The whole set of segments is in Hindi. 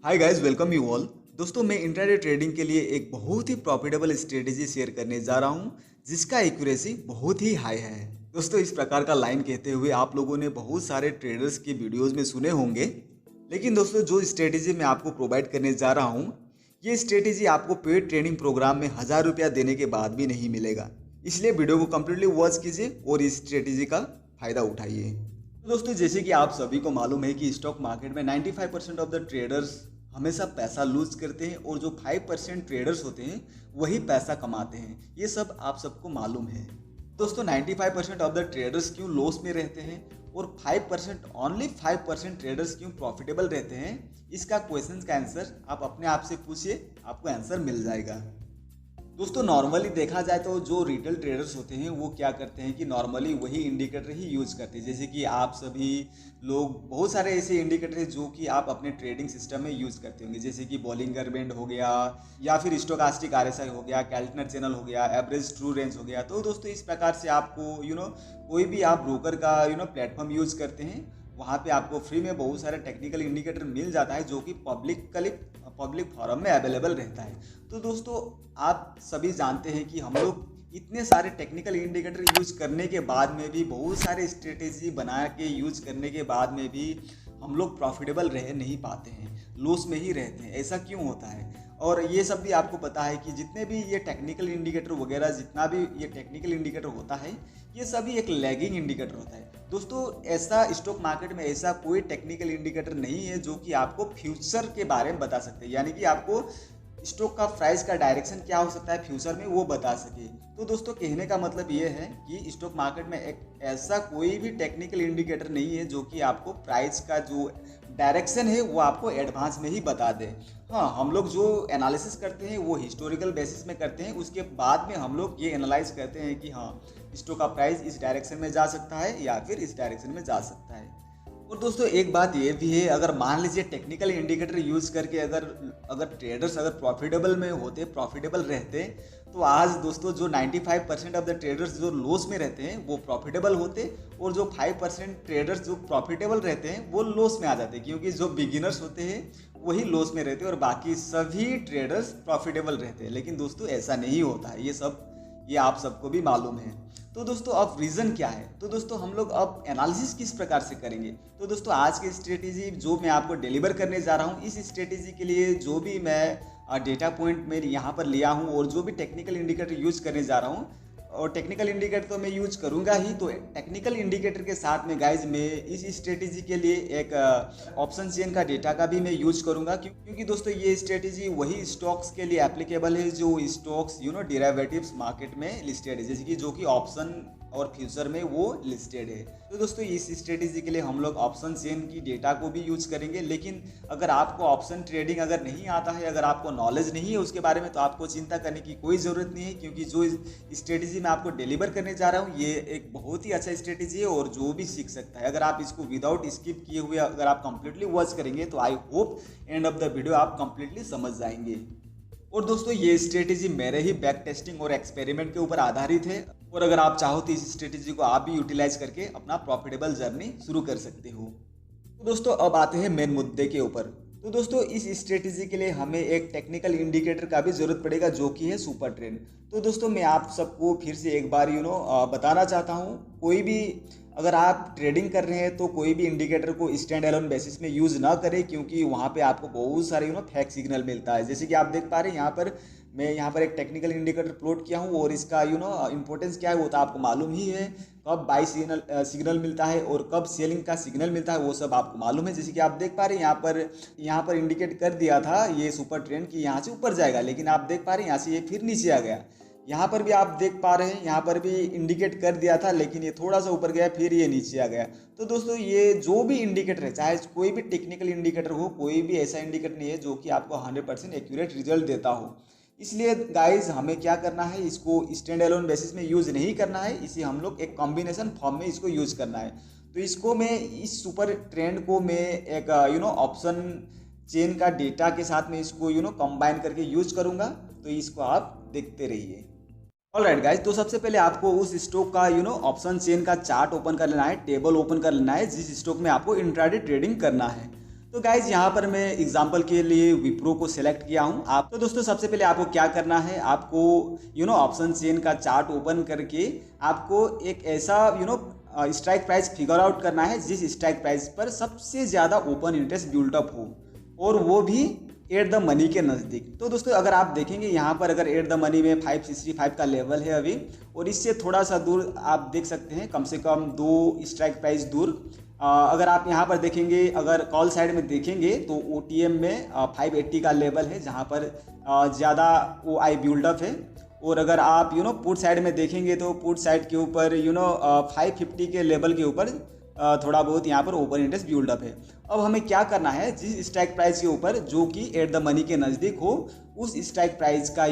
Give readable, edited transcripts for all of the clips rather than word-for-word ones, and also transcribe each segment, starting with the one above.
Hi guys, welcome you all. दोस्तों, मैं इंट्राडे ट्रेडिंग के लिए एक बहुत ही प्रॉफिटेबल स्ट्रेटेजी शेयर करने जा रहा हूं जिसका एक्यूरेसी बहुत ही हाई है। दोस्तों, इस प्रकार का लाइन कहते हुए आप लोगों ने बहुत सारे ट्रेडर्स की वीडियोस में सुने होंगे। लेकिन दोस्तों, जो स्ट्रेटेजी मैं आपको प्रोवाइड करने जा रहा हूं, ये स्ट्रेटेजी आपको पेड ट्रेनिंग प्रोग्राम में 1000 रुपया देने के बाद भी नहीं मिलेगा। इसलिए वीडियो को कम्प्लीटली वॉच कीजिए और इस स्ट्रेटेजी का फायदा उठाइए। तो दोस्तों, जैसे कि आप सभी को मालूम है कि स्टॉक मार्केट में 95% ऑफ द ट्रेडर्स हमेशा पैसा लूज करते हैं और जो 5% ट्रेडर्स होते हैं वही पैसा कमाते हैं। ये सब आप सबको मालूम है। दोस्तों, 95% ऑफ द ट्रेडर्स क्यों लॉस में रहते हैं और 5% ओनली 5% ट्रेडर्स क्यों प्रॉफिटेबल रहते हैं, इसका क्वेश्चन का आंसर आप अपने आप से पूछिए, आपको आंसर मिल जाएगा। दोस्तों, नॉर्मली देखा जाए तो जो रिटेल ट्रेडर्स होते हैं वो क्या करते हैं कि नॉर्मली वही इंडिकेटर ही यूज करते हैं। जैसे कि आप सभी लोग बहुत सारे ऐसे इंडिकेटर हैं जो कि आप अपने ट्रेडिंग सिस्टम में यूज करते होंगे, जैसे कि बॉलिंगर बैंड हो गया या फिर स्टोकास्टिक आरएसआई हो गया, कैल्टनर चैनल हो गया, एवरेज ट्रू रेंज हो गया। तो दोस्तों, इस प्रकार से आपको कोई भी आप ब्रोकर का प्लेटफॉर्म यूज करते हैं, वहाँ पे आपको फ्री में बहुत सारे टेक्निकल इंडिकेटर मिल जाता है जो कि पब्लिक फॉरम में अवेलेबल रहता है। तो दोस्तों, आप सभी जानते हैं कि हम लोग इतने सारे टेक्निकल इंडिकेटर यूज करने के बाद में भी, बहुत सारे स्ट्रेटेजी बना के यूज करने के बाद में भी हम लोग प्रॉफिटेबल रह नहीं पाते हैं, लॉस में ही रहते हैं। ऐसा क्यों होता है? और ये सब भी आपको पता है कि जितने भी ये टेक्निकल इंडिकेटर वगैरह, जितना भी ये टेक्निकल इंडिकेटर होता है, ये सभी एक लैगिंग इंडिकेटर होता है। दोस्तों, ऐसा स्टॉक मार्केट में ऐसा कोई टेक्निकल इंडिकेटर नहीं है जो कि आपको फ्यूचर के बारे में बता सकते हैं, यानी कि आपको स्टॉक का प्राइस का डायरेक्शन क्या हो सकता है फ्यूचर में वो बता सके। तो दोस्तों, कहने का मतलब ये है कि स्टॉक मार्केट में एक ऐसा कोई भी टेक्निकल इंडिकेटर नहीं है जो कि आपको प्राइस का जो डायरेक्शन है वो आपको एडवांस में ही बता दे। हाँ, हम लोग जो एनालिसिस करते हैं वो हिस्टोरिकल बेसिस में करते हैं, उसके बाद में हम लोग ये एनालाइज करते हैं कि हाँ, स्टॉक का प्राइस इस डायरेक्शन में जा सकता है या फिर इस डायरेक्शन में जा सकता है। और दोस्तों, एक बात ये भी है, अगर मान लीजिए टेक्निकल इंडिकेटर यूज करके अगर ट्रेडर्स अगर प्रॉफिटेबल में होते, प्रॉफिटेबल रहते, तो आज दोस्तों जो 95% ऑफ द ट्रेडर्स जो लॉस में रहते हैं वो प्रॉफिटेबल होते, और जो 5% ट्रेडर्स जो प्रॉफिटेबल रहते हैं वो लॉस में आ जाते, क्योंकि जो बिगिनर्स होते हैं वही लॉस में रहते हैं और बाकी सभी ट्रेडर्स प्रॉफिटेबल रहते हैं। लेकिन दोस्तों, ऐसा नहीं होता है, ये आप सबको भी मालूम है। तो दोस्तों, अब रीज़न क्या है? तो दोस्तों, हम लोग अब एनालिसिस किस प्रकार से करेंगे? तो दोस्तों, आज की स्ट्रेटेजी जो मैं आपको डिलीवर करने जा रहा हूँ, इस स्ट्रेटेजी के लिए जो भी मैं डेटा पॉइंट में यहाँ पर लिया हूँ और जो भी टेक्निकल इंडिकेटर यूज करने जा रहा हूँ, और टेक्निकल इंडिकेटर तो मैं यूज करूंगा ही, तो टेक्निकल इंडिकेटर के साथ में गाइज मैं इस स्ट्रेटेजी के लिए एक ऑप्शन चेन का डेटा का भी मैं यूज करूंगा, क्योंकि दोस्तों ये स्ट्रेटेजी वही स्टॉक्स के लिए एप्लीकेबल है जो स्टॉक्स डेरिवेटिव्स मार्केट में लिस्टेड है, जैसे कि जो कि ऑप्शन और फ्यूचर में वो लिस्टेड है। तो दोस्तों, इस स्ट्रेटेजी के लिए हम लोग ऑप्शन चेन की डेटा को भी यूज करेंगे। लेकिन अगर आपको ऑप्शन ट्रेडिंग अगर नहीं आता है, अगर आपको नॉलेज नहीं है उसके बारे में, तो आपको चिंता करने की कोई ज़रूरत नहीं है, क्योंकि जो स्ट्रेटेजी मैं आपको डिलीवर करने जा रहा हूँ ये एक बहुत ही अच्छा स्ट्रेटेजी है और जो भी सीख सकता है। अगर आप इसको विदाउट स्किप किए हुए अगर आप कंप्लीटली वॉच करेंगे तो I hope end of the video आप कंप्लीटली समझ जाएंगे। और दोस्तों, ये स्ट्रेटेजी मेरे ही बैक टेस्टिंग और एक्सपेरिमेंट के ऊपर आधारित है, और अगर आप चाहो तो इस स्ट्रेटेजी को आप भी यूटिलाइज करके अपना प्रॉफिटेबल जर्नी शुरू कर सकते हो। तो दोस्तों, अब आते हैं मेन मुद्दे के ऊपर। तो दोस्तों, इस स्ट्रेटेजी के लिए हमें एक टेक्निकल इंडिकेटर का भी जरूरत पड़ेगा जो कि है सुपर ट्रेंड। तो दोस्तों, मैं आप सबको फिर से एक बार बताना चाहता हूँ, कोई भी अगर आप ट्रेडिंग कर रहे हैं तो कोई भी इंडिकेटर को स्टैंड अलोन बेसिस में यूज़ ना करें, क्योंकि वहाँ पे आपको बहुत सारे फेक सिग्नल मिलता है। जैसे कि आप देख पा रहे हैं मैं यहाँ पर एक टेक्निकल इंडिकेटर प्लॉट किया हूँ, और इसका इंपॉर्टेंस क्या है वो तो आपको मालूम ही है। कब बाई सिग्नल मिलता है और कब सेलिंग का सिग्नल मिलता है वो सब आपको मालूम है। जैसे कि आप देख पा रहे हैं यहाँ पर इंडिकेट कर दिया था ये सुपर ट्रेंड की यहाँ से ऊपर जाएगा, लेकिन आप देख पा रहे हैं यहाँ से ये फिर नीचे आ गया। यहाँ पर भी आप देख पा रहे हैं यहाँ पर भी इंडिकेट कर दिया था, लेकिन ये थोड़ा सा ऊपर गया फिर ये नीचे आ गया। तो दोस्तों, ये जो भी इंडिकेटर है, चाहे कोई भी टेक्निकल इंडिकेटर हो, कोई भी ऐसा इंडिकेटर नहीं है जो कि आपको 100% एक्यूरेट रिजल्ट देता हो। इसलिए गाइज हमें क्या करना है, इसको स्टैंड अलोन बेसिस में यूज़ नहीं करना है, इसे हम लोग एक कॉम्बिनेशन फॉर्म में इसको यूज़ करना है। तो इसको मैं इस सुपर ट्रेंड को मैं एक ऑप्शन चेन का डेटा के साथ में इसको कंबाइन करके यूज करूँगा। तो इसको आप देखते रहिए। ऑलराइट गाइज, तो सबसे पहले आपको उस स्टॉक का ऑप्शन चेन का चार्ट ओपन कर लेना है, टेबल ओपन कर लेना है जिस स्टॉक में आपको इंट्राडे ट्रेडिंग करना है। तो गाइज यहाँ पर मैं एग्जांपल के लिए विप्रो को सिलेक्ट किया हूँ। आप तो दोस्तों सबसे पहले आपको क्या करना है, आपको ऑप्शन चेन का चार्ट ओपन करके आपको एक ऐसा स्ट्राइक प्राइस फिगर आउट करना है जिस स्ट्राइक प्राइस पर सबसे ज़्यादा ओपन इंटरेस्ट बिल्डअप हो, और वो भी एट द मनी के नज़दीक। तो दोस्तों अगर आप देखेंगे यहाँ पर अगर एट द मनी में 565 का लेवल है अभी, और इससे थोड़ा सा दूर आप देख सकते हैं कम से कम 2 स्ट्राइक प्राइस दूर। अगर आप यहाँ पर देखेंगे, अगर कॉल साइड में देखेंगे तो OTM में 580 का लेवल है जहाँ पर ज़्यादा OI बिल्डअप है। और अगर आप पुट साइड में देखेंगे तो पुट साइड के ऊपर 550 के लेवल के ऊपर थोड़ा बहुत यहाँ पर ओपन इंटरेस्ट बिल्डअप है। अब हमें क्या करना है, जिस स्ट्राइक प्राइस के ऊपर जो कि एट द मनी के नज़दीक हो उस स्ट्राइक प्राइस का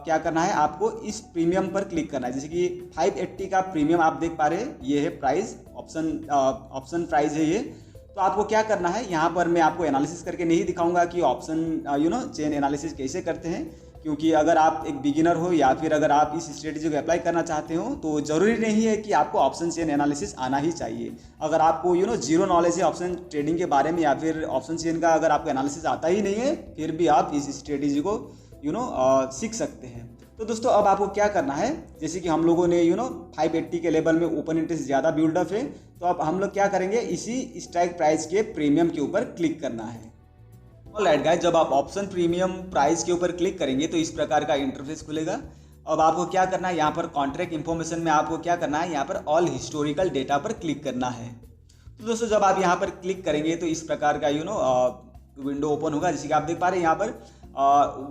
क्या करना है, आपको इस प्रीमियम पर क्लिक करना है। जैसे कि 580 का प्रीमियम आप देख पा रहे हैं, ये है प्राइस, ऑप्शन प्राइस है ये। तो आपको क्या करना है, यहाँ पर मैं आपको एनालिसिस करके नहीं दिखाऊंगा कि ऑप्शन चेन एनालिसिस कैसे करते हैं, क्योंकि अगर आप एक बिगिनर हो या फिर अगर आप इस स्ट्रेटजी को अप्लाई करना चाहते हो तो ज़रूरी नहीं है कि आपको ऑप्शन चेन एनालिसिस आना ही चाहिए। अगर आपको जीरो नॉलेज है ऑप्शन ट्रेडिंग के बारे में या फिर ऑप्शन चेन का अगर आपको एनालिसिस आता ही नहीं है, फिर भी आप इस स्ट्रेटजी को सीख सकते हैं। तो दोस्तों अब आपको क्या करना है, जैसे कि हम लोगों ने 580 के लेवल में ओपन इंटरेस्ट ज़्यादा बिल्डअप है, तो अब हम लोग क्या करेंगे, इसी स्ट्राइक प्राइस के प्रीमियम के ऊपर क्लिक करना है। ऑलराइट गाइस, जब आप ऑप्शन प्रीमियम प्राइस के ऊपर क्लिक करेंगे तो इस प्रकार का इंटरफेस खुलेगा। अब आपको क्या करना है, यहाँ पर कॉन्ट्रैक्ट इन्फॉर्मेशन में आपको क्या करना है, यहाँ पर ऑल हिस्टोरिकल डेटा पर क्लिक करना है। तो दोस्तों जब आप यहाँ पर क्लिक करेंगे तो इस प्रकार का विंडो ओपन होगा। जैसे कि आप देख पा रहे हैं यहाँ पर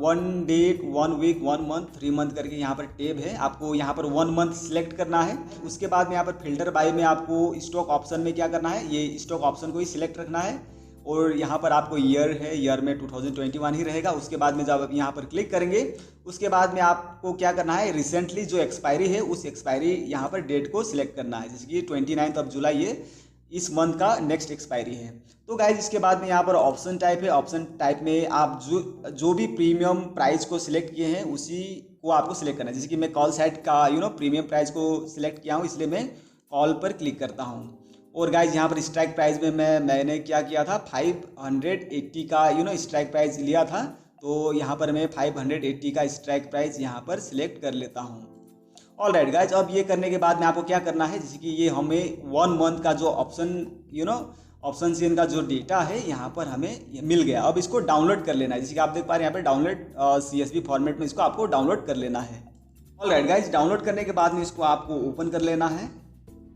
1 डेट 1 वीक 1 मंथ 3 मंथ करके यहाँ पर टेब है। आपको यहाँ पर 1 मंथ सिलेक्ट करना है। उसके बाद में यहाँ पर फिल्टर बाय में आपको स्टॉक ऑप्शन में क्या करना है, ये स्टॉक ऑप्शन को ही सिलेक्ट रखना है, और यहाँ पर आपको ईयर है, ईयर में 2021 ही रहेगा। उसके बाद में जब आप यहाँ पर क्लिक करेंगे उसके बाद में आपको क्या करना है, रिसेंटली जो एक्सपायरी है उस एक्सपायरी यहाँ पर डेट को सिलेक्ट करना है। जैसे कि 29 जुलाई ये इस मंथ का नेक्स्ट एक्सपायरी है। तो गाइज इसके बाद में यहाँ पर ऑप्शन टाइप है। ऑप्शन टाइप में आप जो भी प्रीमियम प्राइस को सिलेक्ट किए हैं उसी को आपको सिलेक्ट करना है। जैसे कि मैं कॉल साइड का प्रीमियम प्राइस को सिलेक्ट किया हूँ, इसलिए मैं कॉल पर क्लिक करता हूँ। और गाइज यहाँ पर स्ट्राइक प्राइस में मैंने क्या किया था, 580 का स्ट्राइक प्राइस लिया था, तो यहाँ पर मैं 580 का स्ट्राइक प्राइस यहाँ पर सिलेक्ट कर लेता हूँ। ऑलराइट गाइज, अब ये करने के बाद में आपको क्या करना है, जैसे कि ये हमें 1 मंथ का जो ऑप्शन चेन का जो डेटा है यहाँ पर हमें ये मिल गया। अब इसको डाउनलोड कर लेना है। जैसे कि आप देख पा रहे हैं यहाँ पर डाउनलोड CSV फॉर्मेट में इसको आपको डाउनलोड कर लेना है। ऑलराइट गाइज, डाउनलोड करने के बाद में इसको आपको ओपन कर लेना है।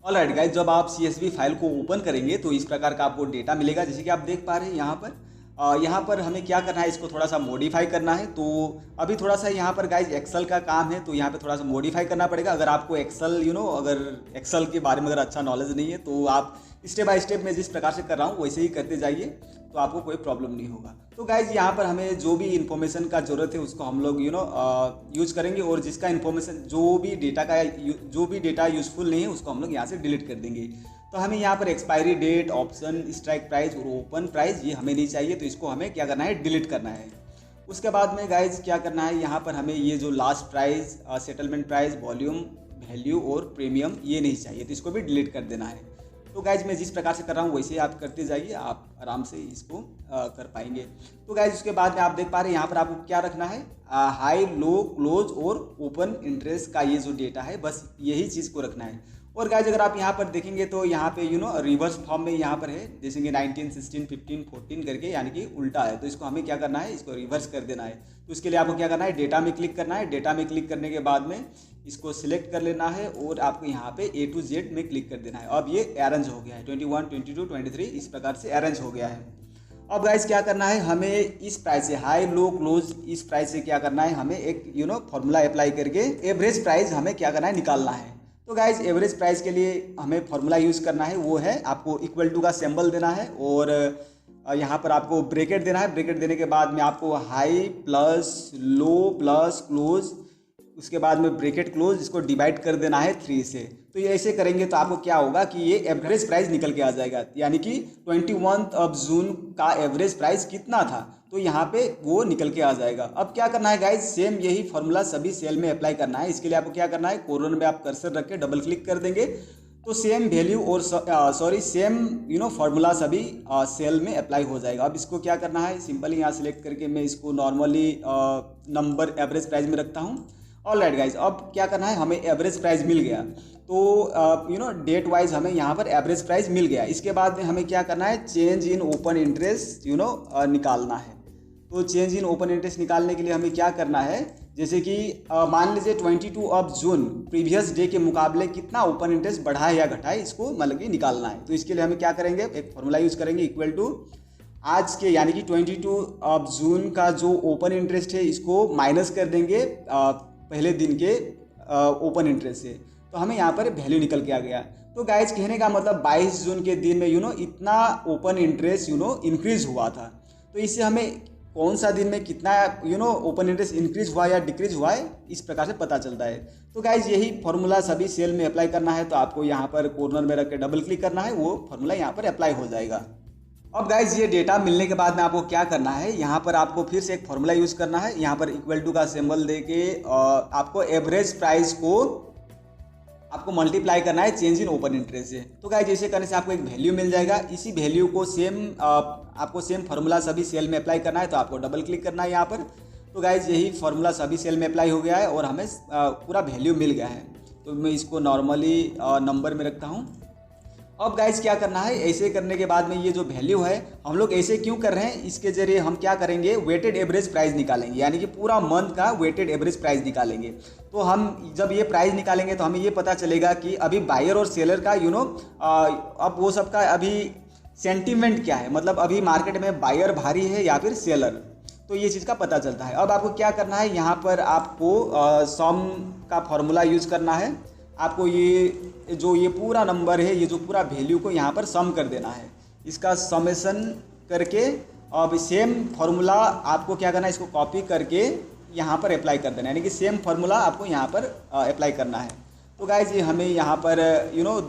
ऑलराइट गाइज, जब आप CSV फाइल को ओपन करेंगे तो इस प्रकार का आपको डेटा मिलेगा। जैसे कि आप देख पा रहे हैं यहाँ पर हमें क्या करना है, इसको थोड़ा सा मॉडिफाई करना है। तो अभी थोड़ा सा यहाँ पर गाइज एक्सेल का काम है, तो यहाँ पे थोड़ा सा मॉडिफाई करना पड़ेगा। अगर आपको एक्सेल अगर एक्सेल के बारे में अगर अच्छा नॉलेज नहीं है तो आप स्टेप बाय स्टेप मैं जिस प्रकार से कर रहा हूँ वैसे ही करते जाइए, तो आपको कोई प्रॉब्लम नहीं होगा। तो गाइज यहाँ पर हमें जो भी इन्फॉर्मेशन का ज़रूरत है उसको हम लोग यूज करेंगे, और जिसका इन्फॉर्मेशन जो भी डेटा यूजफुल नहीं है उसको हम लोग यहाँ से डिलीट कर देंगे। तो हमें यहाँ पर expiry date, option, strike price और ओपन प्राइस ये हमें नहीं चाहिए, तो इसको हमें क्या करना है, डिलीट करना है। उसके बाद में गाइज क्या करना है, यहाँ पर हमें ये जो last price, settlement price, volume, value और प्रीमियम ये नहीं चाहिए, तो इसको भी डिलीट कर देना है। तो गाइज मैं जिस प्रकार से कर रहा हूँ वैसे ही आप करते जाइए, आप आराम से इसको कर पाएंगे। तो गाइज उसके बाद में आप देख पा रहे हैं यहाँ पर आपको क्या रखना है, हाई, लो, क्लोज और ओपन इंटरेस्ट का ये जो डेटा है बस यही चीज़ को रखना है। और गाइज अगर आप यहाँ पर देखेंगे तो यहाँ पे रिवर्स फॉर्म में यहाँ पर है, जैसे कि 19, 16, 15, 14 करके, यानी कि उल्टा है। तो इसको हमें क्या करना है, इसको रिवर्स कर देना है। तो इसके लिए आपको क्या करना है, डेटा में क्लिक करना है। डेटा में क्लिक करने के बाद में इसको सिलेक्ट कर लेना है और आपको यहाँ पे A to Z में क्लिक कर देना है। अब ये अरेंज हो गया है, 21, 22, 23 इस प्रकार से अरेंज हो गया है। अब गाइज क्या करना है, हमें इस प्राइस से हाई, लो, क्लोज इस प्राइस से क्या करना है, हमें एक फॉर्मूला अप्लाई करके एवरेज प्राइस हमें क्या करना है, निकालना है। तो गाइज एवरेज प्राइस के लिए हमें फॉर्मूला यूज़ करना है, वो है आपको इक्वल टू का सिंबल देना है और यहाँ पर आपको ब्रैकेट देना है। ब्रैकेट देने के बाद में आपको high plus low plus close, उसके बाद में ब्रैकेट क्लोज, इसको डिवाइड कर देना है 3 से। तो ये ऐसे करेंगे तो आपको क्या होगा कि ये एवरेज प्राइस निकल के आ जाएगा, यानी कि 21 जून का एवरेज प्राइस कितना था, तो यहाँ पे वो निकल के आ जाएगा। अब क्या करना है गाइज, सेम यही फॉर्मूला सभी सेल में अप्लाई करना है। इसके लिए आपको क्या करना है, कोलन में आप कर्सर रख के डबल क्लिक कर देंगे, तो सेम वैल्यू और सॉरी सेम फार्मूला सभी सेल में अप्लाई हो जाएगा। अब इसको क्या करना है, सिंपली यहाँ सेलेक्ट करके मैं इसको नॉर्मली नंबर एवरेज प्राइस में रखता हूँ। ऑलराइट गाइज, अब क्या करना है, हमें एवरेज प्राइस मिल गया, तो डेट वाइज हमें यहाँ पर एवरेज प्राइस मिल गया। इसके बाद में हमें क्या करना है, चेंज इन ओपन इंटरेस्ट निकालना है। तो चेंज इन ओपन इंटरेस्ट निकालने के लिए हमें क्या करना है, जैसे कि मान लीजिए 22 ऑफ जून प्रीवियस डे के मुकाबले कितना ओपन इंटरेस्ट बढ़ा है या घटा है, इसको मतलब कि निकालना है। तो इसके लिए हमें क्या करेंगे, एक फॉर्मूला यूज़ करेंगे, इक्वल टू आज के यानी कि 22 ऑफ जून का जो ओपन इंटरेस्ट है इसको माइनस कर देंगे पहले दिन के ओपन इंटरेस्ट से, तो हमें यहाँ पर वैल्यू निकल के आ गया। तो गाइज कहने का मतलब 22 जून के दिन में इतना ओपन इंटरेस्ट इंक्रीज हुआ था। तो इससे हमें कौन सा दिन में कितना ओपन इंटरेस्ट इंक्रीज हुआ या डिक्रीज हुआ है, इस प्रकार से पता चलता है। तो गाइज यही फार्मूला सभी सेल में अप्लाई करना है। तो आपको यहाँ पर कॉर्नर में रख के डबल क्लिक करना है, वो फार्मूला यहाँ पर अप्लाई हो जाएगा। अब गाइज ये डेटा मिलने के बाद में आपको क्या करना है, यहाँ पर आपको फिर से एक फार्मूला यूज़ करना है। यहाँ पर इक्वल टू का सिंबल दे के आपको एवरेज प्राइस को आपको मल्टीप्लाई करना है चेंज इन ओपन इंटरेस्ट से। तो गाइज जैसे करने से आपको एक वैल्यू मिल जाएगा। इसी वैल्यू को आपको सेम फार्मूला सभी सेल में अप्लाई करना है। तो आपको डबल क्लिक करना है यहाँ पर। तो गाइज यही फार्मूला सभी सेल में अप्लाई हो गया है और हमें पूरा वैल्यू मिल गया है। तो मैं इसको नॉर्मली नंबर में रखता हूँ। अब गाइज क्या करना है, ऐसे करने के बाद में ये जो वैल्यू है, हम लोग ऐसे क्यों कर रहे हैं, इसके जरिए हम क्या करेंगे, वेटेड एवरेज प्राइस निकालेंगे, यानी कि पूरा मंथ का वेटेड एवरेज प्राइस निकालेंगे। तो हम जब ये प्राइस निकालेंगे तो हमें ये पता चलेगा कि अभी बायर और सेलर का अब वो सबका अभी सेंटीमेंट क्या है, मतलब अभी मार्केट में बायर भारी है या फिर सेलर, तो ये चीज़ का पता चलता है। अब आपको क्या करना है, यहाँ पर आपको सम का फॉर्मूला यूज़ करना है। आपको ये पूरा नंबर है, ये जो पूरा वैल्यू को यहाँ पर सम कर देना है, इसका समेशन करके अब सेम फार्मूला आपको क्या करना है, इसको कॉपी करके यहाँ पर अप्लाई कर देना है, यानी कि सेम फार्मूला आपको यहाँ पर अप्लाई करना है। तो गाइज ये हमें यहाँ पर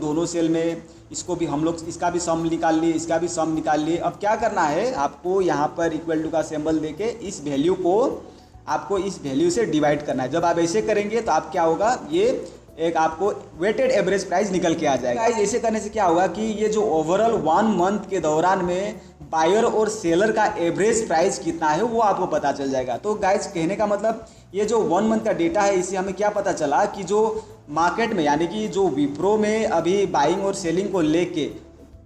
दोनों सेल में इसको भी हम लोग इसका भी सम निकाल लिए, इसका भी सम निकाल लिए। अब क्या करना है, आपको यहाँ पर इक्वल टू का सिंबल देके इस वैल्यू को आपको इस वैल्यू से डिवाइड करना है। जब आप ऐसे करेंगे तो आप क्या होगा, ये एक आपको वेटेड एवरेज प्राइस निकल के आ जाएगा। गाइस ऐसे करने से क्या होगा कि ये जो ओवरऑल 1 मंथ के दौरान में बायर और सेलर का एवरेज प्राइस कितना है वो आपको पता चल जाएगा। तो गाइस कहने का मतलब ये जो 1 मंथ का डेटा है, इससे हमें क्या पता चला कि जो मार्केट में यानी कि जो विप्रो में अभी बाइंग और सेलिंग को लेके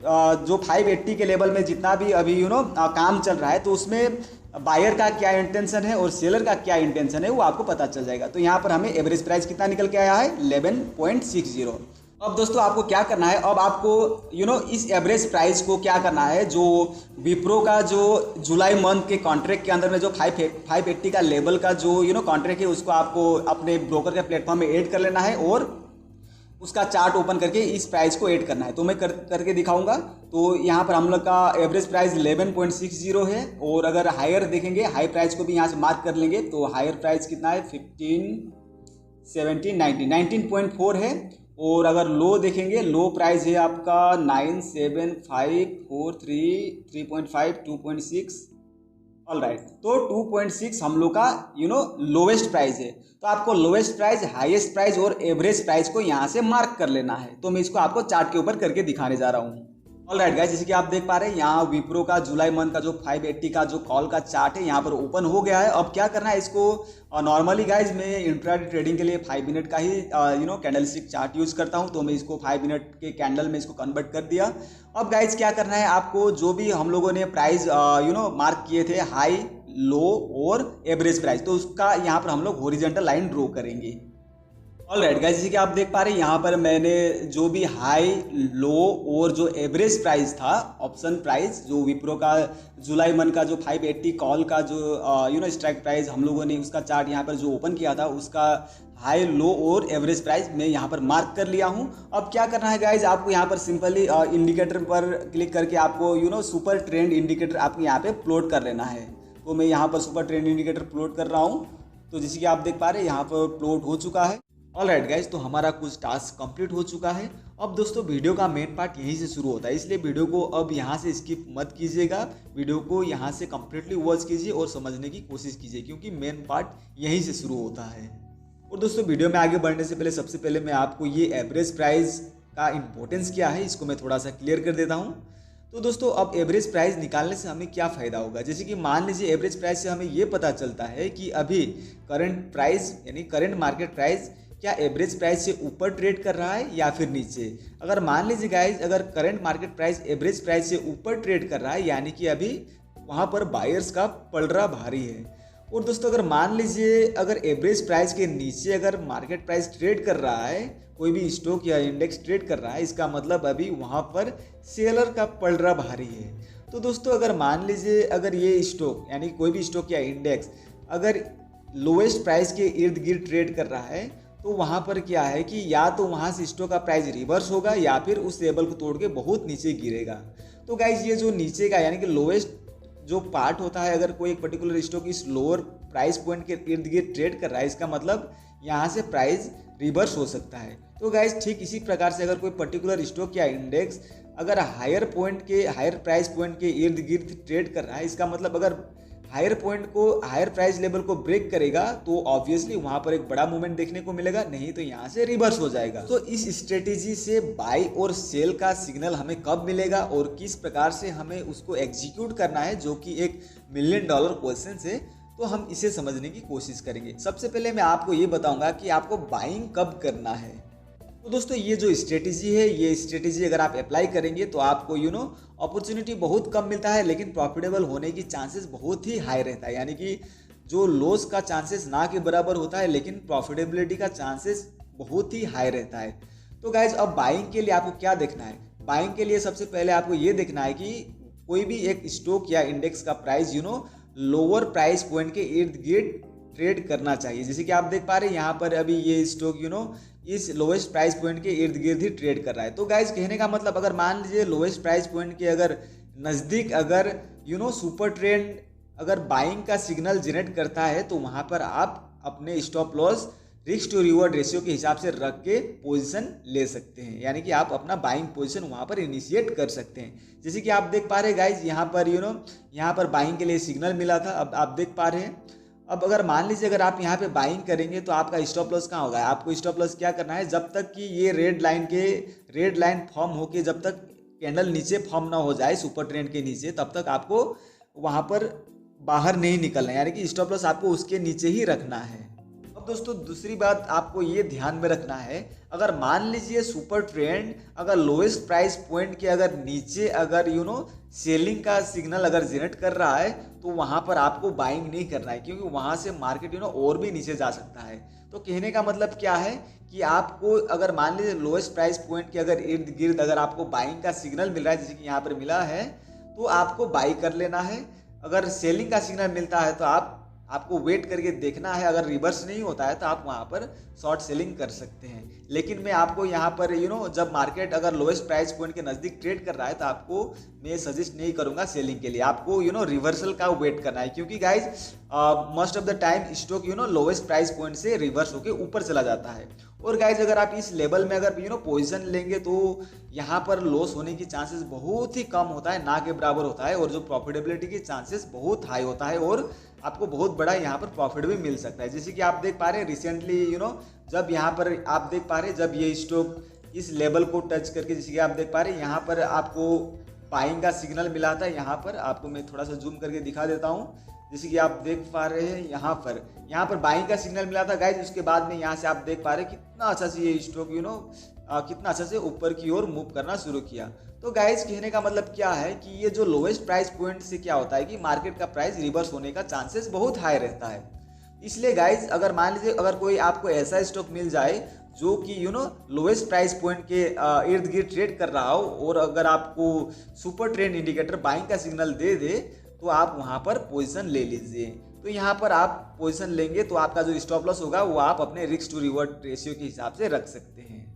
जो 580 के लेवल में जितना भी अभी काम चल रहा है, तो उसमें बायर का क्या इंटेंशन है और सेलर का क्या इंटेंशन है वो आपको पता चल जाएगा। तो यहाँ पर हमें एवरेज प्राइस कितना निकल के आया है, 11.60। अब दोस्तों आपको क्या करना है, अब आपको इस एवरेज प्राइस को क्या करना है, जो विप्रो का जो जुलाई मंथ के कॉन्ट्रैक्ट के अंदर में जो 580 का लेवल का जो कॉन्ट्रैक्ट है, उसको आपको अपने ब्रोकर के प्लेटफॉर्म में ऐड कर लेना है और उसका चार्ट ओपन करके इस प्राइस को ऐड करना है। तो मैं करके दिखाऊंगा। तो यहाँ पर हम लोग का एवरेज प्राइस 11.60 है, और अगर हायर देखेंगे, हाई प्राइस को भी यहाँ से मार्क कर लेंगे, तो हायर प्राइस कितना है, 15, 17, 19.4 है। और अगर लो देखेंगे, लो प्राइस है आपका 9, 7, 5, 4, 3, 3.5, 2.6। ऑलराइट, तो 2.6 हम लोग का लोवेस्ट प्राइस है। तो आपको लोवेस्ट प्राइस, हाईएस्ट प्राइस और एवरेज प्राइस को यहाँ से मार्क कर लेना है। तो मैं इसको आपको चार्ट के ऊपर करके दिखाने जा रहा हूँ। ऑलराइट गाइस, जैसे कि आप देख पा रहे हैं यहाँ विप्रो का जुलाई मंथ का जो 580 का जो कॉल का चार्ट है यहाँ पर ओपन हो गया है। अब क्या करना है इसको, नॉर्मली गाइस मैं इंट्राडे ट्रेडिंग के लिए 5 मिनट का ही कैंडलस्टिक चार्ट यूज़ करता हूँ। तो मैं इसको 5 मिनट के कैंडल में इसको कन्वर्ट कर दिया। अब गाइस क्या करना है, आपको जो भी हम लोगों ने प्राइस मार्क किए थे, हाई, लो और एवरेज प्राइस, तो उसका यहाँ पर हम लोग हॉरिजॉन्टल लाइन ड्रॉ करेंगे। ऑलराइट गाइस, जैसे कि आप देख पा रहे हैं यहाँ पर मैंने जो भी हाई, लो और जो एवरेज प्राइस था, ऑप्शन प्राइस, जो विप्रो का जुलाई मंथ का जो 580 कॉल का जो स्ट्राइक प्राइस हम लोगों ने उसका चार्ट यहाँ पर जो ओपन किया था, उसका हाई, लो और एवरेज प्राइस मैं यहाँ पर मार्क कर लिया हूँ। अब क्या करना है गाइज, आपको यहाँ पर सिंपली इंडिकेटर पर क्लिक करके आपको सुपर ट्रेंड इंडिकेटर आपको यहाँ पे प्लॉट कर लेना है। तो मैं यहाँ पर सुपर ट्रेंड इंडिकेटर प्लॉट कर रहा हूँ। तो जैसे कि आप देख पा रहे हैं यहाँ पर प्लॉट हो चुका है। ऑलराइट गाइज, तो हमारा कुछ टास्क कंप्लीट हो चुका है। अब दोस्तों वीडियो का मेन पार्ट यहीं से शुरू होता है, इसलिए वीडियो को अब यहाँ से स्किप मत कीजिएगा। वीडियो को यहाँ से कम्प्लीटली वॉच कीजिए और समझने की कोशिश कीजिए, क्योंकि मेन पार्ट यहीं से शुरू होता है। और दोस्तों वीडियो में आगे बढ़ने से पहले सबसे पहले मैं आपको ये एवरेज प्राइस का इम्पोर्टेंस क्या है इसको मैं थोड़ा सा क्लियर कर देता हूँ। तो दोस्तों अब एवरेज प्राइस निकालने से हमें क्या फ़ायदा होगा, जैसे कि मान लीजिए एवरेज प्राइस से हमें ये पता चलता है कि अभी करंट प्राइस यानी करंट मार्केट प्राइस क्या एवरेज प्राइस से ऊपर ट्रेड कर रहा है या फिर नीचे। अगर मान लीजिए गाइज अगर current market price average price से ऊपर ट्रेड कर रहा है यानी कि अभी वहाँ पर बायर्स का पलड़ा भारी है। और दोस्तों अगर मान लीजिए अगर एवरेज प्राइस के नीचे अगर मार्केट प्राइस ट्रेड कर रहा है, कोई भी स्टॉक या इंडेक्स ट्रेड कर रहा है, इसका मतलब अभी वहाँ पर सेलर का पलड़ा भारी है। तो दोस्तों अगर मान लीजिए अगर ये स्टॉक यानी कोई भी स्टॉक या इंडेक्स अगर लोएस्ट प्राइस के इर्द गिर्द ट्रेड कर रहा है तो वहाँ पर क्या है कि या तो वहाँ से स्टॉक का प्राइस रिवर्स होगा या फिर उस लेवल को तोड़ के बहुत नीचे गिरेगा। तो गाइज ये जो नीचे का यानी कि लोएस्ट जो पार्ट होता है, अगर कोई एक पर्टिकुलर स्टॉक इस लोअर प्राइस पॉइंट के इर्द गिर्द ट्रेड कर रहा है, इसका मतलब यहाँ से प्राइस रिवर्स हो सकता है। तो गाइज ठीक इसी प्रकार से अगर कोई पर्टिकुलर स्टॉक या इंडेक्स अगर हायर प्राइस पॉइंट के इर्द गिर्द ट्रेड कर रहा है, इसका मतलब अगर हायर प्राइस लेवल को ब्रेक करेगा तो ऑब्वियसली वहां पर एक बड़ा मूवमेंट देखने को मिलेगा, नहीं तो यहाँ से रिवर्स हो जाएगा। तो इस स्ट्रेटेजी से बाय और सेल का सिग्नल हमें कब मिलेगा और किस प्रकार से हमें उसको एग्जीक्यूट करना है, जो कि एक $1 मिलियन क्वेश्चन है, तो हम इसे समझने की कोशिश करेंगे। सबसे पहले मैं आपको ये बताऊंगा कि आपको बाइंग कब करना है। तो दोस्तों ये जो स्ट्रेटेजी है, ये स्ट्रेटेजी अगर आप अप्लाई करेंगे तो आपको अपॉर्चुनिटी बहुत कम मिलता है, लेकिन प्रॉफिटेबल होने की चांसेस बहुत ही हाई रहता है। यानी कि जो लॉस का चांसेस ना के बराबर होता है, लेकिन प्रॉफिटेबिलिटी का चांसेस बहुत ही हाई रहता है। तो गाइज अब बाइंग के लिए आपको क्या देखना है, बाइंग के लिए सबसे पहले आपको ये देखना है कि कोई भी एक स्टॉक या इंडेक्स का प्राइस लोअर प्राइस पॉइंट के इर्द गिर्द ट्रेड करना चाहिए। जैसे कि आप देख पा रहे हैं यहाँ पर अभी ये स्टॉक इस लोएस्ट प्राइस पॉइंट के इर्द गिर्द ही ट्रेड कर रहा है। तो गाइज कहने का मतलब अगर मान लीजिए लोएस्ट प्राइस पॉइंट के अगर नज़दीक अगर सुपर ट्रेंड अगर बाइंग का सिग्नल जनरेट करता है तो वहाँ पर आप अपने stop loss risk to reward ratio के हिसाब से रख के पोजीशन ले सकते हैं, यानी कि आप अपना बाइंग पोजीशन वहाँ पर इनिशिएट कर सकते हैं। जैसे कि आप देख पा रहे हैं गाइज यहाँ पर यहाँ पर बाइंग के लिए सिग्नल मिला था, अब आप देख पा रहे हैं। अब अगर मान लीजिए अगर आप यहाँ पे बाइंग करेंगे तो आपका स्टॉप लॉस कहाँ होगा, आपको स्टॉप लॉस क्या करना है, जब तक कि ये रेड लाइन फॉर्म होके जब तक कैंडल नीचे फॉर्म ना हो जाए सुपर ट्रेंड के नीचे, तब तक आपको वहाँ पर बाहर नहीं निकलना है, यानी कि स्टॉप लॉस आपको उसके नीचे ही रखना है। अब दोस्तों दूसरी बात आपको ये ध्यान में रखना है, अगर मान लीजिए सुपर ट्रेंड अगर लोएस्ट प्राइस पॉइंट के अगर नीचे अगर सेलिंग का सिग्नल अगर जनरेट कर रहा है तो वहां पर आपको बाइंग नहीं करना है, क्योंकि वहां से मार्केट और भी नीचे जा सकता है। तो कहने का मतलब क्या है कि आपको अगर मान लीजिए लोएस्ट प्राइस पॉइंट के अगर इर्द गिर्द अगर आपको बाइंग का सिग्नल मिल रहा है, जैसे कि यहाँ पर मिला है, तो आपको बाई कर लेना है। अगर सेलिंग का सिग्नल मिलता है तो आपको वेट करके देखना है, अगर रिवर्स नहीं होता है तो आप वहाँ पर शॉर्ट सेलिंग कर सकते हैं। लेकिन मैं आपको यहाँ पर जब मार्केट अगर लोएस्ट प्राइस पॉइंट के नज़दीक ट्रेड कर रहा है तो आपको मैं सजेस्ट नहीं करूँगा सेलिंग के लिए, आपको रिवर्सल का वेट करना है, क्योंकि guys most of the time stock lowest price point से रिवर्स होकर ऊपर चला जाता है। और गाइज अगर आप इस लेवल में अगर पोजीशन लेंगे तो यहाँ पर लॉस होने की चांसेस बहुत ही कम होता है, ना के बराबर होता है, और जो प्रॉफिटेबिलिटी की चांसेस बहुत हाई होता है और आपको बहुत बड़ा यहाँ पर प्रॉफिट भी मिल सकता है। जैसे कि आप देख पा रहे हैं रिसेंटली जब यहाँ पर आप देख पा रहे हैं जब ये स्टॉक इस लेवल को टच करके, जैसे कि आप देख पा रहे हैं यहाँ पर आपको बाइंग का सिग्नल मिला था। यहाँ पर आपको मैं थोड़ा सा जूम करके दिखा देता हूँ, जैसे कि आप देख पा रहे हैं यहाँ पर बाइंग का सिग्नल मिला था गाइज। उसके बाद में यहाँ से आप देख पा रहे हैं कितना अच्छा से ये स्टॉक कितना अच्छा से ऊपर की ओर मूव करना शुरू किया। तो गाइज कहने का मतलब क्या है कि ये जो लोएस्ट प्राइस पॉइंट से क्या होता है कि मार्केट का प्राइस रिवर्स होने का चांसेस बहुत हाई रहता है। इसलिए गाइज अगर मान लीजिए अगर कोई आपको ऐसा स्टॉक मिल जाए जो कि लोएस्ट प्राइस पॉइंट के इर्द गिर्द ट्रेड कर रहा हो और अगर आपको सुपर ट्रेंड इंडिकेटर बाइंग का सिग्नल दे दे तो आप वहाँ पर पोजीशन ले लीजिए। तो यहाँ पर आप पोजीशन लेंगे तो आपका जो स्टॉप लॉस होगा वो आप अपने रिस्क टू रिवॉर्ड रेशियो के हिसाब से रख सकते हैं।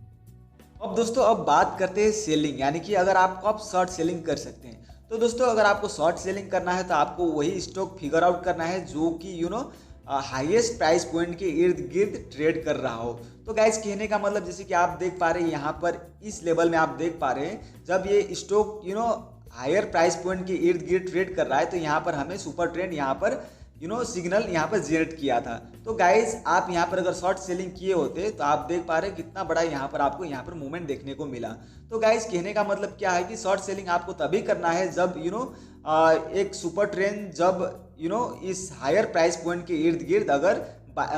अब दोस्तों अब बात करते हैं सेलिंग, यानी कि अगर आपको आप शॉर्ट सेलिंग कर सकते हैं। तो दोस्तों अगर आपको शॉर्ट सेलिंग करना है तो आपको वही स्टॉक फिगर आउट करना है जो कि हाईएस्ट प्राइस पॉइंट के इर्द गिर्द ट्रेड कर रहा हो। तो गाइज कहने का मतलब जैसे कि आप देख पा रहे हैं यहाँ पर इस लेवल में आप देख पा रहे हैं जब ये स्टॉक हायर प्राइस पॉइंट के इर्द गिर्द ट्रेड कर रहा है तो यहाँ पर हमें सुपर ट्रेंड यहाँ पर सिग्नल यहाँ पर जनरेट किया था। तो गाइज आप यहाँ पर अगर शॉर्ट सेलिंग किए होते तो आप देख पा रहे हैं कितना बड़ा यहाँ पर आपको यहाँ पर मूवमेंट देखने को मिला। तो गाइज कहने का मतलब क्या है कि शॉर्ट सेलिंग आपको तभी करना है जब एक सुपर ट्रेंड जब इस हायर प्राइस पॉइंट के इर्द गिर्द अगर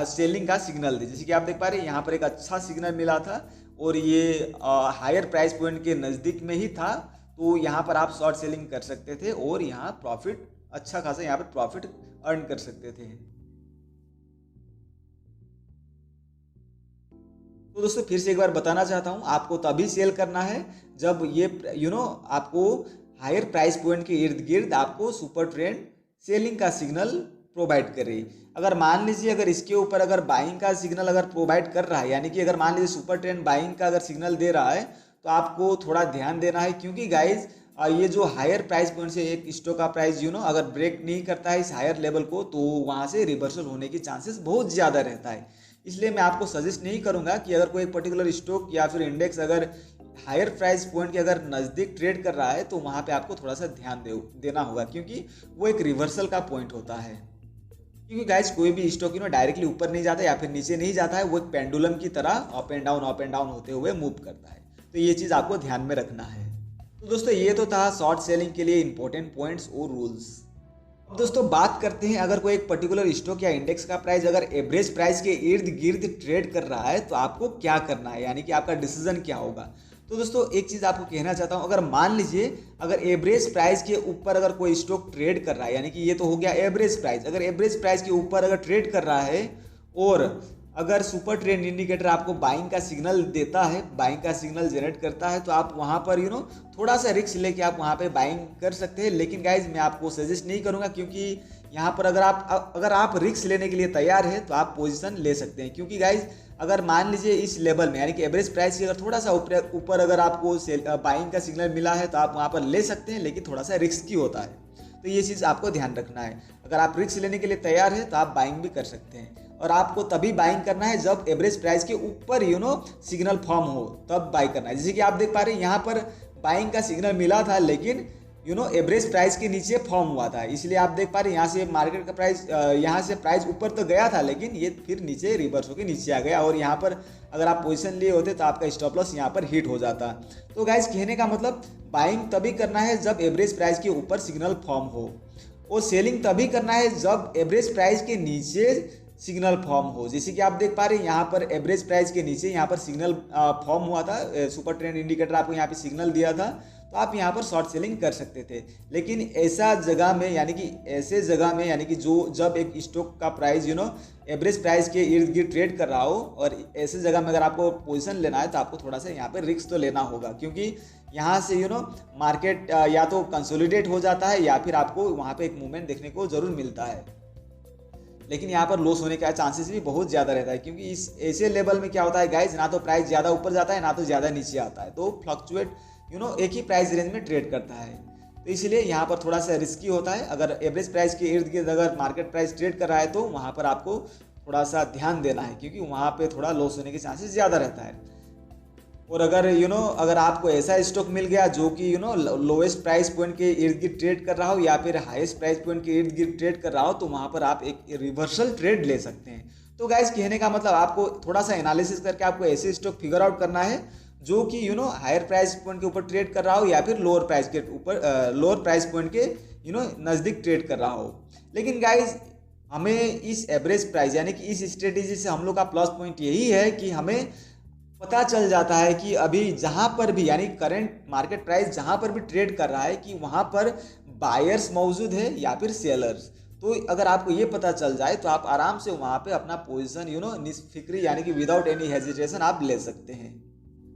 सेलिंग का सिग्नल दे। जैसे कि आप देख पा रहे हैं यहाँ पर एक अच्छा सिग्नल मिला था और ये हायर प्राइस पॉइंट के नज़दीक में ही था, तो यहाँ पर आप शॉर्ट सेलिंग कर सकते थे और यहाँ प्रॉफिट अच्छा खासा यहाँ पर प्रॉफिट अर्न कर सकते थे। तो दोस्तों फिर से एक बार बताना चाहता हूँ, आपको तभी सेल करना है जब ये आपको हायर प्राइस पॉइंट के इर्द गिर्द आपको सुपर ट्रेंड सेलिंग का सिग्नल प्रोवाइड करे। अगर मान लीजिए अगर इसके ऊपर अगर बाइंग का सिग्नल अगर प्रोवाइड कर रहा है, यानी कि अगर मान लीजिए सुपर ट्रेंड बाइंग का अगर सिग्नल दे रहा है, तो आपको थोड़ा ध्यान देना है, क्योंकि गाइज ये जो हायर प्राइस पॉइंट से एक स्टॉक का प्राइस अगर ब्रेक नहीं करता है इस हायर लेवल को, तो वहाँ से रिवर्सल होने की चांसेस बहुत ज़्यादा रहता है। इसलिए मैं आपको सजेस्ट नहीं करूँगा कि अगर कोई पर्टिकुलर स्टॉक या फिर इंडेक्स अगर हायर प्राइस पॉइंट के अगर नज़दीक ट्रेड कर रहा है तो वहाँ पे आपको थोड़ा सा ध्यान देना होगा, क्योंकि वो एक रिवर्सल का पॉइंट होता है। क्योंकि गाइज कोई भी स्टॉक डायरेक्टली ऊपर नहीं जाता या फिर नीचे नहीं जाता है, वो एक पेंडुलम की तरह अप एंड डाउन होते हुए मूव करता है। तो ये चीज़ आपको ध्यान में रखना है। तो दोस्तों ये तो था शॉर्ट सेलिंग के लिए इंपॉर्टेंट पॉइंट्स और रूल्स। अब दोस्तों बात करते हैं, अगर कोई एक पर्टिकुलर स्टॉक या इंडेक्स का प्राइस अगर एवरेज प्राइस के इर्द गिर्द ट्रेड कर रहा है तो आपको क्या करना है, यानी कि आपका डिसीजन क्या होगा। तो दोस्तों एक चीज़ आपको कहना चाहता हूँ, अगर मान लीजिए अगर एवरेज प्राइस के ऊपर अगर कोई स्टॉक ट्रेड कर रहा है, यानी कि ये तो हो गया एवरेज प्राइस, अगर एवरेज प्राइस के ऊपर अगर ट्रेड कर रहा है और अगर सुपर ट्रेंड इंडिकेटर आपको बाइंग का सिग्नल देता है, बाइंग का सिग्नल जनरेट करता है, तो आप वहाँ पर थोड़ा सा रिस्क लेके आप वहाँ पे बाइंग कर सकते हैं। लेकिन गाइज मैं आपको सजेस्ट नहीं करूँगा, क्योंकि यहाँ पर अगर आप रिस्क लेने के लिए तैयार है तो आप पोजीशन ले सकते हैं। क्योंकि गाइज अगर मान लीजिए इस लेवल में, यानी कि एवरेज प्राइस की अगर थोड़ा सा ऊपर अगर आपको बाइंग का सिग्नल मिला है तो आप वहाँ पर ले सकते हैं, लेकिन थोड़ा सा रिस्की होता है। तो ये चीज़ आपको ध्यान रखना है। अगर आप रिस्क लेने के लिए तैयार है तो आप बाइंग भी कर सकते हैं, और आपको तभी बाइंग करना है जब एवरेज प्राइस के ऊपर सिग्नल फॉर्म हो, तब बाई करना है। जैसे कि आप देख पा रहे हैं यहाँ पर बाइंग का सिग्नल मिला था, लेकिन एवरेज प्राइस के नीचे फॉर्म हुआ था, इसलिए आप देख पा रहे हैं यहाँ से मार्केट का प्राइस यहाँ से प्राइस ऊपर तो गया था, लेकिन ये फिर नीचे रिवर्स होकर नीचे आ गया, और यहाँ पर अगर आप पोजीशन लिए होते तो आपका स्टॉप लॉस यहाँ पर हिट हो जाता। तो गाइस कहने का मतलब बाइंग तभी करना है जब एवरेज प्राइस के ऊपर सिग्नल फॉर्म हो, और सेलिंग तभी करना है जब एवरेज प्राइस के नीचे सिग्नल फॉर्म हो। जैसे कि आप देख पा रहे हैं यहाँ पर एवरेज प्राइस के नीचे यहाँ पर सिग्नल फॉर्म हुआ था, सुपर ट्रेंड इंडिकेटर आपको यहाँ पे सिग्नल दिया था, तो आप यहाँ पर शॉर्ट सेलिंग कर सकते थे। लेकिन ऐसा जगह में, यानी कि ऐसे जगह में, यानी कि जब एक स्टॉक का प्राइस एवरेज प्राइस के इर्द गिर्द ट्रेड कर रहा हो, और ऐसे जगह में अगर आपको पोजीशन लेना है तो आपको थोड़ा सा यहाँ पर रिस्क तो लेना होगा, क्योंकि यहाँ से मार्केट या तो कंसोलिडेट हो जाता है या फिर आपको वहाँ पे एक मूवमेंट देखने को जरूर मिलता है, लेकिन यहाँ पर लॉस होने का चांसेस भी बहुत ज़्यादा रहता है। क्योंकि इस ऐसे लेवल में क्या होता है गाइज, ना तो प्राइस ज़्यादा ऊपर जाता है ना तो ज़्यादा नीचे आता है, तो फ्लक्चुएट एक ही प्राइस रेंज में ट्रेड करता है। तो इसलिए यहाँ पर थोड़ा सा रिस्की होता है। अगर एवरेज प्राइस के इर्द गिर्द अगर मार्केट प्राइस ट्रेड कर रहा है तो वहाँ पर आपको थोड़ा सा ध्यान देना है, क्योंकि वहाँ पर थोड़ा लॉस होने के चांसेस ज़्यादा रहता है। और अगर अगर आपको ऐसा स्टॉक मिल गया जो कि लोएस्ट प्राइस पॉइंट के इर्द गिर्द ट्रेड कर रहा हो या फिर हाईएस्ट प्राइस पॉइंट के इर्द गिर्द ट्रेड कर रहा हो, तो वहाँ पर आप एक रिवर्सल ट्रेड ले सकते हैं। तो गाइस कहने का मतलब आपको थोड़ा सा एनालिसिस करके आपको ऐसे स्टॉक फिगर आउट करना है जो कि हायर प्राइस पॉइंट के ऊपर ट्रेड कर रहा हो या फिर लोअर प्राइस के ऊपर लोअर प्राइस पॉइंट के नज़दीक ट्रेड कर रहा हो। लेकिन गाइज हमें इस एवरेज प्राइस यानी कि इस स्ट्रेटेजी से हम लोग का प्लस पॉइंट यही है कि हमें पता चल जाता है कि अभी जहाँ पर भी, यानी करंट मार्केट प्राइस जहाँ पर भी ट्रेड कर रहा है, कि वहाँ पर बायर्स मौजूद है या फिर सेलर्स। तो अगर आपको ये पता चल जाए तो आप आराम से वहाँ पे अपना पोजीशन निष्फिक्री यानी कि विदाउट एनी हेजिटेशन आप ले सकते हैं।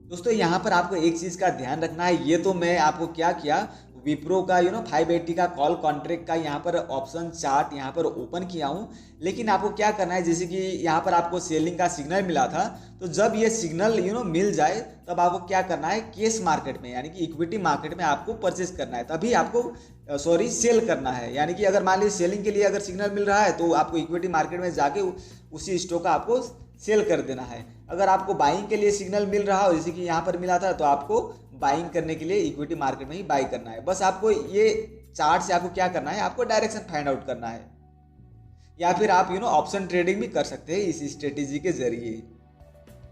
दोस्तों यहाँ पर आपको एक चीज़ का ध्यान रखना है, ये तो मैं आपको क्या किया, विप्रो का 580 का कॉल कॉन्ट्रैक्ट का यहाँ पर ऑप्शन चार्ट यहाँ पर ओपन किया हूँ। लेकिन आपको क्या करना है, जैसे कि यहाँ पर आपको सेलिंग का सिग्नल मिला था, तो जब ये सिग्नल मिल जाए तब आपको क्या करना है, कैश मार्केट में यानी कि इक्विटी मार्केट में आपको परचेस करना है, तभी आपको सेल करना है। यानी कि अगर मान लीजिए सेलिंग के लिए अगर सिग्नल मिल रहा है तो आपको इक्विटी मार्केट में जाके उसी स्टॉक का आपको सेल कर देना है। अगर आपको बाइंग के लिए सिग्नल मिल रहा हो, जैसे कि यहाँ पर मिला था, तो आपको बाइंग करने के लिए इक्विटी मार्केट में ही बाई करना है। बस आपको ये चार्ट से आपको क्या करना है, आपको डायरेक्शन फाइंड आउट करना है। या फिर आप ऑप्शन ट्रेडिंग भी कर सकते हैं इस स्ट्रेटेजी के जरिए।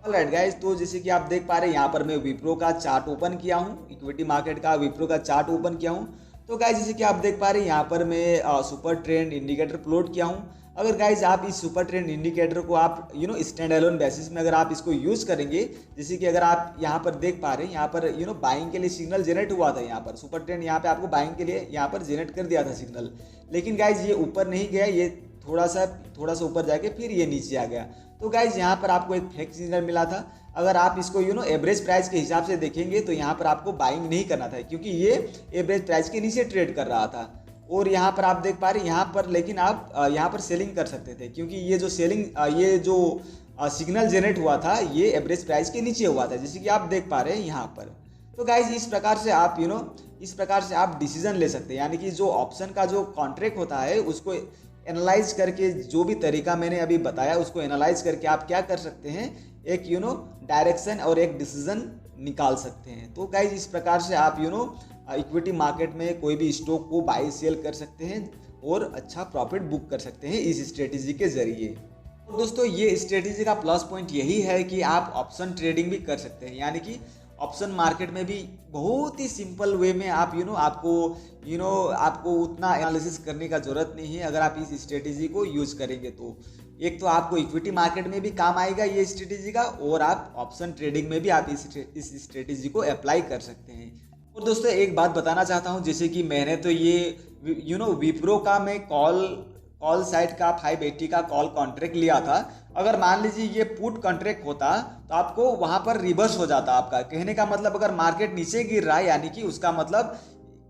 ऑलराइट गाइस, तो जैसे कि आप देख पा रहे हैं यहाँ पर मैं विप्रो का चार्ट ओपन किया हूँ, इक्विटी मार्केट का विप्रो का चार्ट ओपन किया हूँ। तो गाइस जैसे कि आप देख पा रहे हैं यहाँ पर मैं सुपर ट्रेंड इंडिकेटर प्लॉट किया हूँ। अगर गाइज आप इस सुपर ट्रेंड इंडिकेटर को आप स्टैंड अलोन बेसिस में अगर आप इसको यूज़ करेंगे, जैसे कि अगर आप यहाँ पर देख पा रहे हैं यहाँ पर बाइंग के लिए सिग्नल जनरेट हुआ था, यहाँ पर सुपर ट्रेंड यहाँ पे आपको बाइंग के लिए यहाँ पर जनरेट कर दिया था सिग्नल। लेकिन गाइज ये ऊपर नहीं गया, ये थोड़ा सा ऊपर जाके फिर ये नीचे आ गया। तो गाइज यहाँ पर आपको एक फेक सिग्नल मिला था। अगर आप इसको एवरेज प्राइस के हिसाब से देखेंगे तो यहाँ पर आपको बाइंग नहीं करना था, क्योंकि ये एवरेज प्राइस के नीचे ट्रेड कर रहा था। और यहाँ पर आप देख पा रहे हैं यहाँ पर, लेकिन आप यहाँ पर सेलिंग कर सकते थे, क्योंकि ये जो सिग्नल जनरेट हुआ था ये एवरेज प्राइस के नीचे हुआ था, जैसे कि आप देख पा रहे हैं यहाँ पर। तो गाइज इस प्रकार से आप डिसीजन ले सकते हैं, यानी कि जो ऑप्शन का जो कॉन्ट्रैक्ट होता है उसको एनालाइज करके, जो भी तरीका मैंने अभी बताया उसको एनालाइज करके आप क्या कर सकते हैं, एक डायरेक्शन और एक डिसीजन निकाल सकते हैं। तो गाइज इस प्रकार से आप इक्विटी मार्केट में कोई भी स्टॉक को बाई सेल कर सकते हैं और अच्छा प्रॉफिट बुक कर सकते हैं इस स्ट्रेटेजी के जरिए। तो दोस्तों ये स्ट्रेटेजी का प्लस पॉइंट यही है कि आप ऑप्शन ट्रेडिंग भी कर सकते हैं, यानी कि ऑप्शन मार्केट में भी बहुत ही सिंपल वे में आप आपको उतना एनालिसिस करने का जरूरत नहीं है अगर आप इस स्ट्रेटेजी को यूज करेंगे। तो एक तो आपको इक्विटी मार्केट में भी काम आएगा ये स्ट्रेटेजी का, और आप ऑप्शन ट्रेडिंग में भी आप इस स्ट्रेटेजी को अप्लाई कर सकते हैं। और दोस्तों एक बात बताना चाहता हूँ, जैसे कि मैंने तो ये विप्रो का मैं कॉल साइड का 580 का कॉल कॉन्ट्रैक्ट लिया था। अगर मान लीजिए ये पुट कॉन्ट्रैक्ट होता तो आपको वहां पर रिवर्स हो जाता। आपका कहने का मतलब अगर मार्केट नीचे गिर रहा है, यानी कि उसका मतलब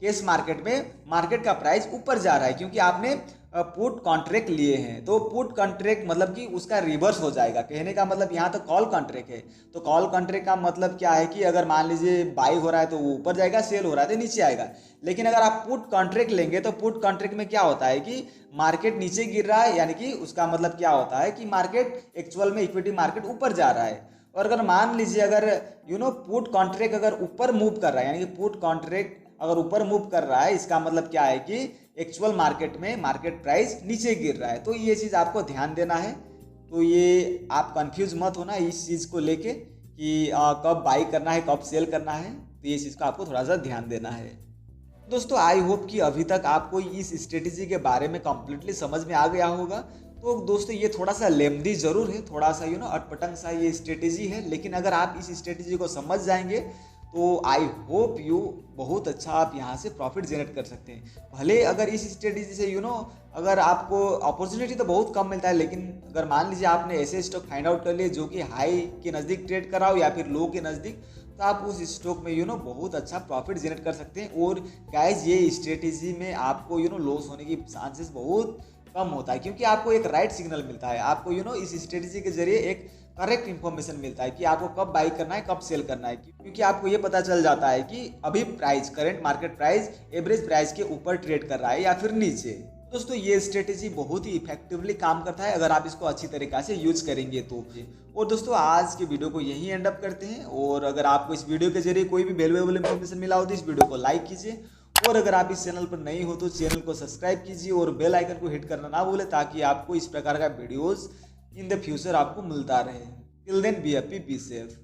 केस मार्केट में मार्केट का प्राइस ऊपर जा रहा है, क्योंकि आपने पुट कॉन्ट्रैक्ट लिए हैं। तो पुट कॉन्ट्रैक्ट मतलब कि उसका रिवर्स हो जाएगा। कहने का मतलब यहाँ तो कॉल कॉन्ट्रैक्ट है, तो कॉल कॉन्ट्रैक्ट का मतलब क्या है कि अगर मान लीजिए बाई हो रहा है तो वो ऊपर जाएगा, सेल हो रहा है तो नीचे आएगा। लेकिन अगर आप पुट कॉन्ट्रैक्ट लेंगे तो पुट कॉन्ट्रैक्ट में क्या होता है कि मार्केट नीचे गिर रहा है, यानी कि उसका मतलब क्या होता है कि मार्केट एक्चुअल में इक्विटी मार्केट ऊपर जा रहा है। और अगर मान लीजिए अगर पुट कॉन्ट्रैक्ट अगर ऊपर मूव कर रहा है, यानी कि पुट कॉन्ट्रैक्ट अगर ऊपर मूव कर रहा है, इसका मतलब क्या है कि एक्चुअल मार्केट में मार्केट प्राइस नीचे गिर रहा है। तो ये चीज़ आपको ध्यान देना है। तो ये आप कंफ्यूज मत होना इस चीज़ को लेके कि कब बाई करना है कब सेल करना है। तो ये चीज़ का आपको थोड़ा सा ध्यान देना है। दोस्तों आई होप कि अभी तक आपको इस स्ट्रेटेजी के बारे में कंप्लीटली समझ में आ गया होगा। तो दोस्तों ये थोड़ा सा लेंदी जरूर है, थोड़ा सा अटपटंग सा ये स्ट्रेटेजी है, लेकिन अगर आप इस स्ट्रेटेजी को समझ जाएंगे तो आई होप यू बहुत अच्छा आप यहाँ से प्रॉफिट जनरेट कर सकते हैं। भले अगर इस स्ट्रेटेजी से अगर आपको अपॉर्चुनिटी तो बहुत कम मिलता है, लेकिन अगर मान लीजिए आपने ऐसे स्टॉक फाइंड आउट कर लिए जो कि हाई के नज़दीक ट्रेड कर रहा हो या फिर लो के नज़दीक, तो आप उस स्टॉक में बहुत अच्छा प्रॉफिट जनरेट कर सकते हैं। और गाइज ये स्ट्रेटेजी में आपको लॉस होने की चांसेस बहुत कम होता है, क्योंकि आपको एक राइट सिग्नल मिलता है। आपको इस स्ट्रेटेजी के जरिए एक करेक्ट इन्फॉर्मेशन मिलता है कि आपको कब बाई करना है कब सेल करना है, क्योंकि आपको ये पता चल जाता है कि अभी price current market price average price के ऊपर ट्रेड कर रहा है या फिर नीचे। दोस्तों ये स्ट्रेटेजी बहुत ही इफेक्टिवली काम करता है अगर आप इसको अच्छी तरीका से यूज करेंगे तो। और दोस्तों आज के वीडियो को यहीं एंड अप करते हैं। और अगर आपको इस वीडियो के जरिए कोई भी वैल्यूएबल इन्फॉर्मेशन मिला हो तो इस वीडियो को लाइक कीजिए, और अगर आप इस चैनल पर नए हो तो चैनल को सब्सक्राइब कीजिए और बेल आइकन को हिट करना ना भूलें, ताकि आपको इस प्रकार का वीडियोस इन द फ्यूचर आपको मिलता रहे। Till then be happy, be safe.